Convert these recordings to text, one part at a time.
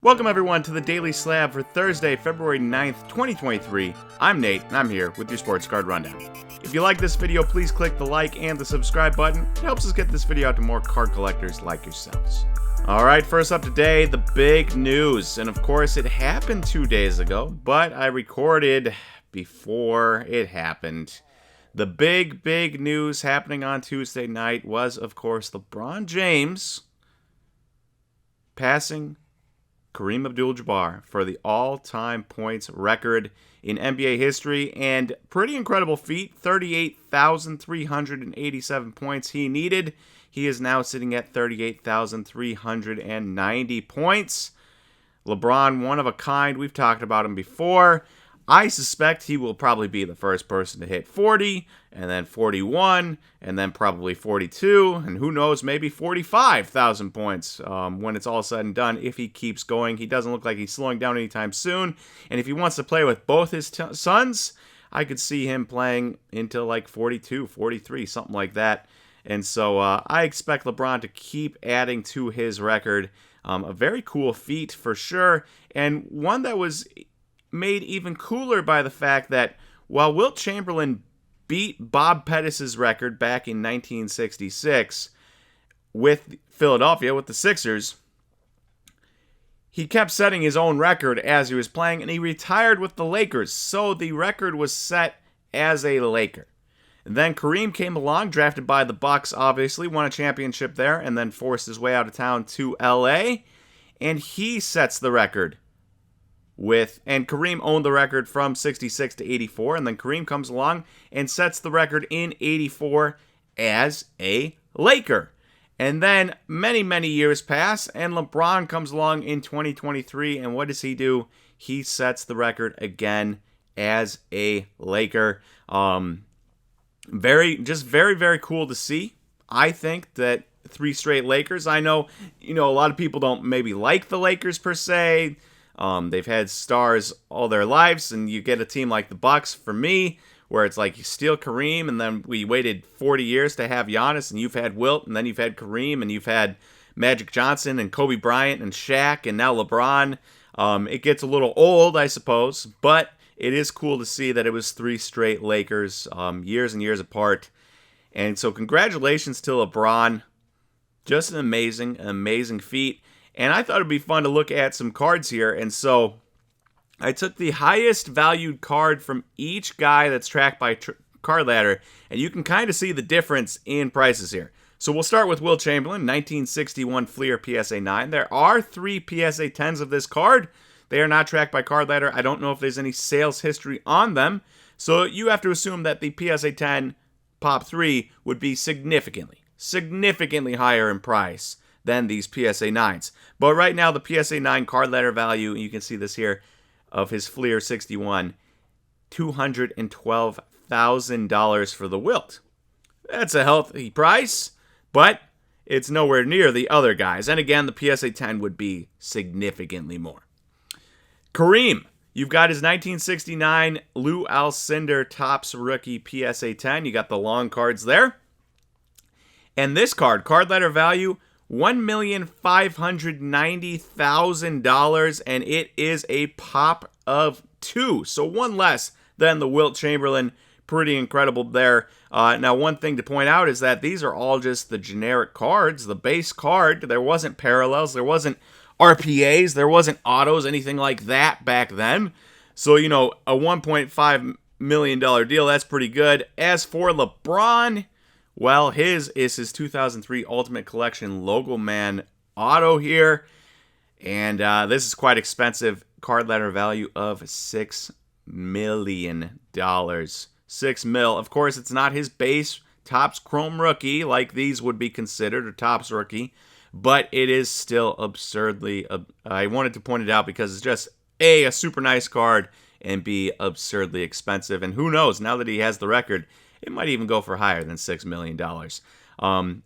Welcome everyone to the Daily Slab for Thursday, February 9th, 2023. I'm Nate, and I'm here with your Sports Card Rundown. If you like this video, please click the like and the subscribe button. It helps us get this video out to more card collectors like yourselves. Alright, first up today, the big news. And of course, it happened 2 days ago, but I recorded before it happened. The big news happening on Tuesday night was, of course, LeBron James passing Kareem Abdul-Jabbar for the all-time points record in NBA history, and pretty incredible feat, 38,387 points he needed. He is now sitting at 38,390 points. LeBron, one of a kind. We've talked about him before. I suspect he will probably be the first person to hit 40, and then 41, and then probably 42, and who knows, maybe 45,000 points when it's all said and done if he keeps going. He doesn't look like he's slowing down anytime soon, and if he wants to play with both his sons, I could see him playing into like 42, 43, something like that. And so I expect LeBron to keep adding to his record. A very cool feat for sure, and one that was made even cooler by the fact that while Wilt Chamberlain beat Bob Pettis' record back in 1966 with Philadelphia, with the Sixers, he kept setting his own record as he was playing, and he retired with the Lakers, so the record was set as a Laker. And then Kareem came along, drafted by the Bucks, obviously, won a championship there, and then forced his way out of town to LA, and he sets the record and Kareem owned the record from 66 to 84, and then Kareem comes along and sets the record in 84 as a Laker. And then many years pass, and LeBron comes along in 2023, and what does he do? He sets the record again as a Laker. Very cool to see. I think that 3 straight Lakers. I know, a lot of people don't maybe like the Lakers per se. They've had stars all their lives, and you get a team like the Bucks, for me, where it's like you steal Kareem, and then we waited 40 years to have Giannis, and you've had Wilt, and then you've had Kareem, and you've had Magic Johnson, and Kobe Bryant, and Shaq, and now LeBron. It gets a little old, I suppose, but it is cool to see that it was 3 straight Lakers, years and years apart. And so congratulations to LeBron. Just an amazing feat. And I thought it'd be fun to look at some cards here. And so I took the highest valued card from each guy that's tracked by Card Ladder, and you can kind of see the difference in prices here. So we'll start with Wilt Chamberlain, 1961 Fleer PSA 9. There are 3 PSA 10s of this card. They are not tracked by Card Ladder. I don't know if there's any sales history on them. So you have to assume that the PSA 10 Pop 3 would be significantly higher in price than these PSA 9s. But right now, the PSA 9 Card Ladder value, and you can see this here, of his Fleer 61, $212,000 for the Wilt. That's a healthy price, but it's nowhere near the other guys. And again, the PSA 10 would be significantly more. Kareem, you've got his 1969 Lou Alcindor Topps Rookie PSA 10. You got the long cards there. And this card, Card Ladder value, $1,590,000, and it is a pop of 2. So 1 less than the Wilt Chamberlain. Pretty incredible there. Now, one thing to point out is that these are all just the generic cards, the base card. There wasn't parallels, there wasn't RPAs, there wasn't autos, anything like that back then. So, a $1.5 million deal, that's pretty good. As for LeBron, well, his is his 2003 Ultimate Collection Logo Man auto here. And this is quite expensive. Card Ladder value of $6 million. $6 mil. Of course, it's not his base Topps Chrome Rookie like these would be considered, or Topps Rookie. But it is still absurdly... I wanted to point it out because it's just, A, a super nice card, and B, absurdly expensive. And who knows, now that he has the record, it might even go for higher than $6 million.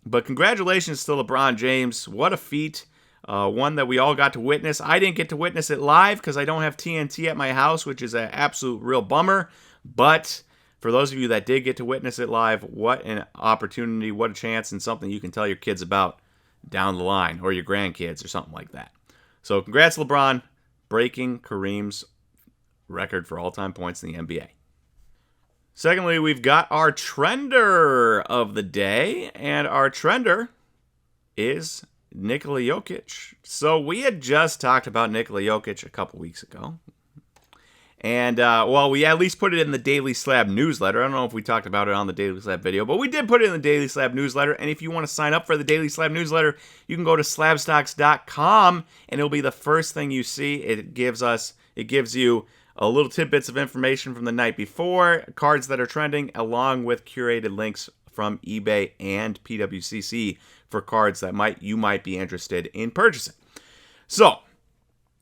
But congratulations to LeBron James. What a feat. One that we all got to witness. I didn't get to witness it live because I don't have TNT at my house, which is an absolute real bummer. But for those of you that did get to witness it live, what an opportunity, what a chance, and something you can tell your kids about down the line, or your grandkids, or something like that. So congrats, LeBron, breaking Kareem's record for all-time points in the NBA. Secondly, we've got our trender of the day, and our trender is Nikola Jokic. So we had just talked about Nikola Jokic a couple weeks ago. And, we at least put it in the Daily Slab newsletter. I don't know if we talked about it on the Daily Slab video, but we did put it in the Daily Slab newsletter. And if you want to sign up for the Daily Slab newsletter, you can go to SlabStox.com, and it'll be the first thing you see. It gives you a little tidbits of information from the night before, cards that are trending, along with curated links from eBay and PWCC for cards that you might be interested in purchasing. So,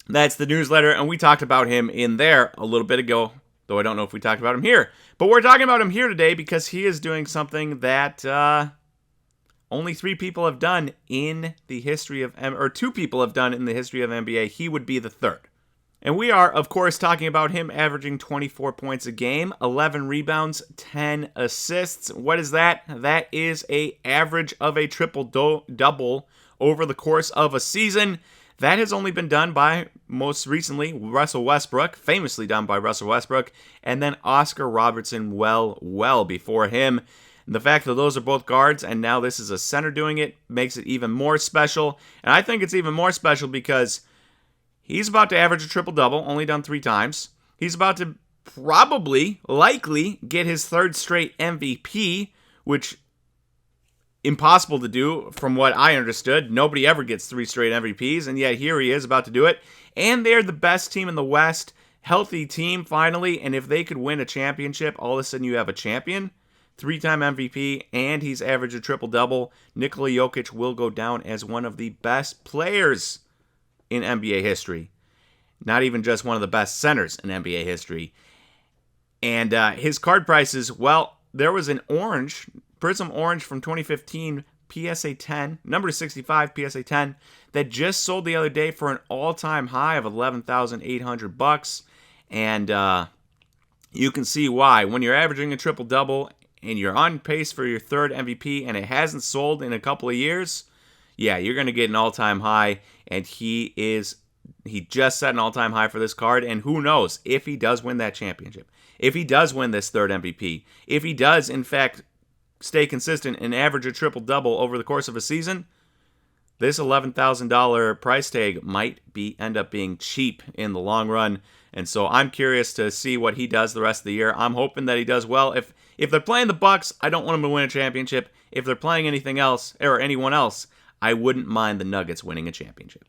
that's the newsletter, and we talked about him in there a little bit ago, though I don't know if we talked about him here. But we're talking about him here today because he is doing something that only 3 people have done in the history of, or 2 people have done in the history of NBA. He would be the 3rd. And we are, of course, talking about him averaging 24 points a game, 11 rebounds, 10 assists. What is that? That is an average of a triple-double over the course of a season. That has only been done by, most recently, Russell Westbrook, famously done by Russell Westbrook, and then Oscar Robertson well before him. And the fact that those are both guards, and now this is a center doing it, makes it even more special. And I think it's even more special because he's about to average a triple-double, only done 3 times. He's about to likely get his 3rd straight MVP, which impossible to do from what I understood. Nobody ever gets 3 straight MVPs, and yet here he is about to do it. And they're the best team in the West, healthy team finally, and if they could win a championship, all of a sudden you have a champion, 3-time MVP, and he's averaged a triple-double. Nikola Jokic will go down as one of the best players in NBA history. Not even just one of the best centers in NBA history. And his card prices, well, there was an orange, Prism Orange from 2015, PSA 10, number 65 PSA 10, that just sold the other day for an all-time high of $11,800. And you can see why. When you're averaging a triple-double and you're on pace for your 3rd MVP and it hasn't sold in a couple of years, yeah, you're going to get an all-time high, and he just set an all-time high for this card, and who knows if he does win that championship, if he does win this 3rd MVP, if he does, in fact, stay consistent and average a triple-double over the course of a season, this $11,000 price tag might end up being cheap in the long run, and so I'm curious to see what he does the rest of the year. I'm hoping that he does well. If they're playing the Bucks, I don't want him to win a championship. If they're playing anything else, or anyone else, I wouldn't mind the Nuggets winning a championship.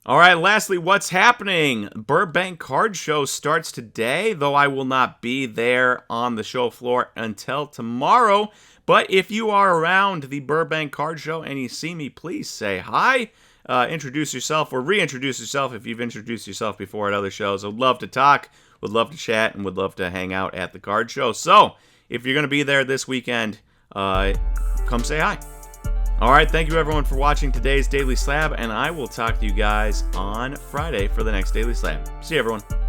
All right, lastly, what's happening? Burbank Card Show starts today, though I will not be there on the show floor until tomorrow. But if you are around the Burbank Card Show and you see me, please say hi. Introduce yourself or reintroduce yourself if you've introduced yourself before at other shows. I would love to talk, would love to chat, and would love to hang out at the card show. So if you're going to be there this weekend, come say hi. All right, thank you everyone for watching today's Daily Slab, and I will talk to you guys on Friday for the next Daily Slab. See you, everyone.